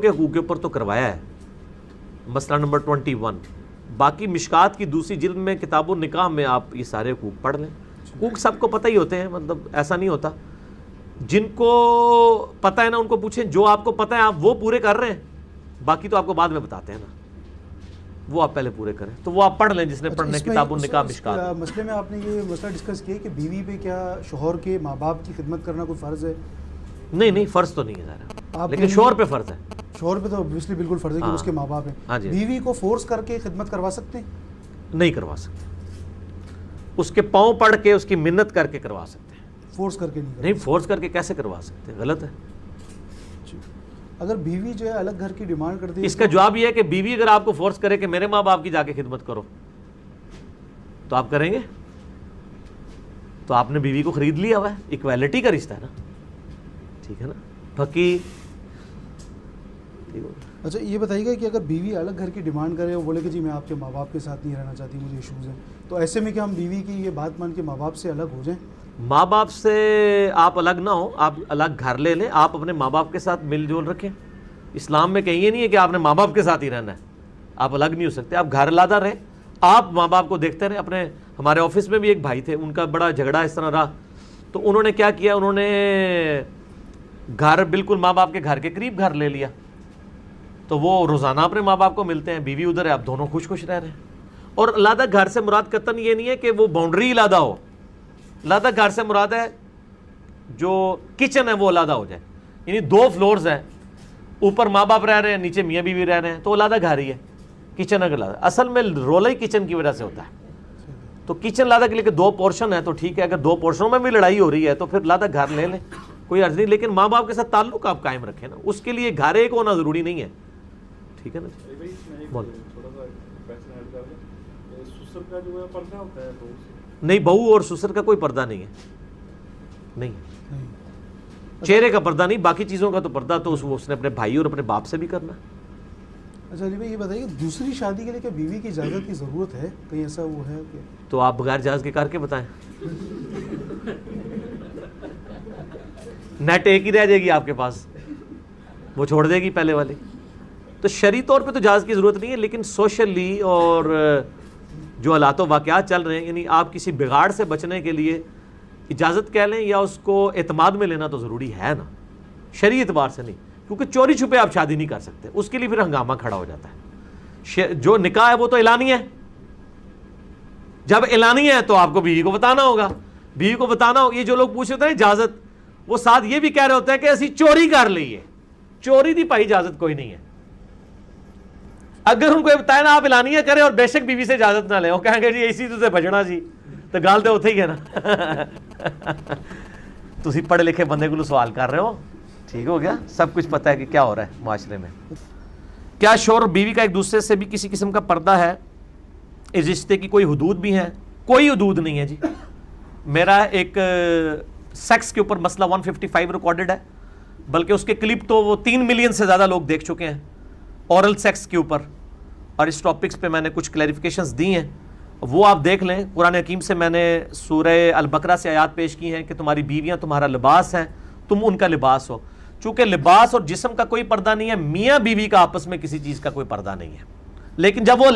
کے حقوق کے اوپر تو کروایا ہے، مسئلہ نمبر 21. باقی مشکات کی دوسری جلد میں کتاب النکاح میں آپ یہ سارے حقوق پڑھ لیں. حقوق سب کو پتہ ہی ہوتے ہیں، مطلب ایسا نہیں ہوتا. جن کو پتہ ہے نا ان کو پوچھیں، جو آپ کو پتہ ہے آپ وہ پورے کر رہے ہیں، باقی تو آپ کو بعد میں بتاتے ہیں نا، وہ آپ پہلے پورے کریں. تو وہ آپ پڑھ لیں جس نے پڑھنے کتاب النکاح مشکات. مسئلے میں آپ نے یہ مسئلہ ڈسکس کیا کہ بیوی پہ کیا شوہر کے ماں باپ کی خدمت کرنا کوئی فرض ہے؟ نہیں فرض تو نہیں ہے ظاہر، لیکن شوہر پہ فرض ہے. شوہر پہ تو اوبویسلی بالکل فرض ہے کہ اس کے ماں باپ ہیں. بیوی کو فورس کر کے خدمت کروا سکتے ہیں؟ نہیں کروا سکتے. اس کے پاؤں پڑھ کے اس کی منت کر کے کروا سکتے ہیں. فورس کر کے نہیں فورس کر کے کیسے کروا سکتے ہیں؟ غلط ہے. اگر بیوی جو ہے الگ گھر کی ڈیمانڈ کرتی ہے، اس کا جواب یہ ہے کہ بیوی اگر آپ کو فورس کرے کہ میرے ماں باپ کی جا کے خدمت کرو تو آپ کریں گے؟ تو آپ نے بیوی کو خرید لیا ہوا ہے، ایکویلٹی کا رشتہ ہے نا. ٹھیک ہے نا. باقی اچھا یہ بتائیے گا کہ اگر بیوی الگ گھر کی ڈیمانڈ کرے اور بولے کہ جی میں آپ کے ماں باپ کے ساتھ نہیں رہنا چاہتی، مجھے ایشوز ہیں، تو ایسے میں کیا ہم بیوی کی یہ بات مان کے ماں باپ سے الگ ہو جائیں؟ ماں باپ سے آپ الگ نہ ہو، آپ الگ گھر لے لیں، آپ اپنے ماں باپ کے ساتھ مل جول رکھیں. اسلام میں کہیں یہ نہیں ہے کہ آپ نے ماں باپ کے ساتھ ہی رہنا ہے، آپ الگ نہیں ہو سکتے. آپ گھر علیحدہ رہیں، آپ ماں باپ کو دیکھتے رہیں. اپنے ہمارے آفس میں بھی ایک بھائی تھے، ان کا بڑا جھگڑا اس طرح رہا، تو انہوں نے کیا کیا، انہوں نے گھر بالکل ماں باپ کے گھر کے قریب گھر لے لیا، تو وہ روزانہ اپنے ماں باپ کو ملتے ہیں. بیوی ادھر ہے، آپ دونوں خوش خوش رہ رہے ہیں. اور علیحدہ گھر سے مراد قطعاً یہ نہیں ہے کہ وہ باؤنڈری علیحدہ ہو. علیحدہ گھر سے مراد ہے جو کچن ہے وہ علیحدہ ہو جائے، یعنی 2 فلورز ہیں، اوپر ماں باپ رہ رہے ہیں، نیچے میاں بیوی رہ رہے ہیں، تو علیحدہ گھر ہی ہے. کچن اگر علیحدہ، اصل میں رولا ہی کچن کی وجہ سے ہوتا ہے. تو کچن علیحدہ کے لیے کہ 2 پورشن ہے تو ٹھیک ہے. اگر 2 پورشنوں میں بھی لڑائی ہو رہی ہے تو پھر علیحدہ گھر لے لیں، کوئی عرض نہیں. لیکن ماں باپ کے ساتھ تعلق آپ قائم رکھیں نا، اس کے لیے گھر ایک ہونا ضروری نہیں ہے. ٹھیک ہے نا. نہیں، بہو اور سسر کا کوئی پردہ نہیں ہے. نہیں، چہرے کا پردہ نہیں، باقی چیزوں کا تو پردہ تو اس نے اپنے بھائی اور اپنے باپ سے بھی کرنا. اچھا علی بھائی یہ بتائیے دوسری شادی کے لیے کیا بیوی کی اجازت کی ضرورت ہے؟ کہیں ایسا وہ ہے کہ تو آپ بغیر جہاز کے کر کے بتائیں. نیٹ ایک ہی رہ جائے گی آپ کے پاس، وہ چھوڑ دے گی پہلے والی. تو شرعی طور پہ تو جہاز کی ضرورت نہیں ہے، لیکن سوشلی اور جو حالات و واقعات چل رہے ہیں، یعنی آپ کسی بگاڑ سے بچنے کے لیے اجازت کہہ لیں یا اس کو اعتماد میں لینا تو ضروری ہے نا، شرعی اعتبار سے نہیں. کیونکہ چوری چھپے آپ شادی نہیں کر سکتے، اس کے لیے پھر ہنگامہ کھڑا ہو جاتا ہے. جو نکاح ہے وہ تو اعلانی ہے. جب اعلانی ہے تو آپ کو بیوی کو بتانا ہوگا. بیوی کو بتانا ہوگا. یہ جو لوگ پوچھ رہے ہیں اجازت، وہ ساتھ یہ بھی کہہ رہے ہوتے ہیں کہ اسی چوری کر لیے. چوری دی پائی اجازت کوئی نہیں ہے. اگر ان کو یہ بتایا نا آپ اعلانیہ کریں اور بے شک بیوی سے اجازت نہ لیں، وہ کہیں گے جی اسی تو سے بجنا جی، تو گال تو ہوتے ہی ہے نا. تسی پڑھے لکھے بندے کو سوال کر رہے ہو، ٹھیک ہو گیا، سب کچھ پتہ ہے کہ کیا ہو رہا ہے معاشرے میں. کیا شوہر اور بیوی کا ایک دوسرے سے بھی کسی قسم کا پردہ ہے؟ اس رشتے کی کوئی حدود بھی ہیں؟ کوئی حدود نہیں ہے جی. میرا ایک سیکس کے اوپر مسئلہ 155 ریکارڈڈ ہے، بلکہ اس کے کلپ تو وہ 3 ملین سے زیادہ لوگ دیکھ چکے ہیں اورل سیکس کے اوپر. اور اس ٹاپکس پہ میں نے کچھ کلیریفیکیشنز دی ہیں، وہ آپ دیکھ لیں. قرآن حکیم سے میں نے سورہ البقرہ سے آیات پیش کی ہیں کہ تمہاری بیویاں تمہارا لباس ہیں، تم ان کا لباس ہو. چونکہ لباس اور جسم کا کوئی پردہ نہیں ہے، میاں بیوی کا آپس میں کسی چیز کا کوئی پردہ نہیں ہے. لیکن جب وہ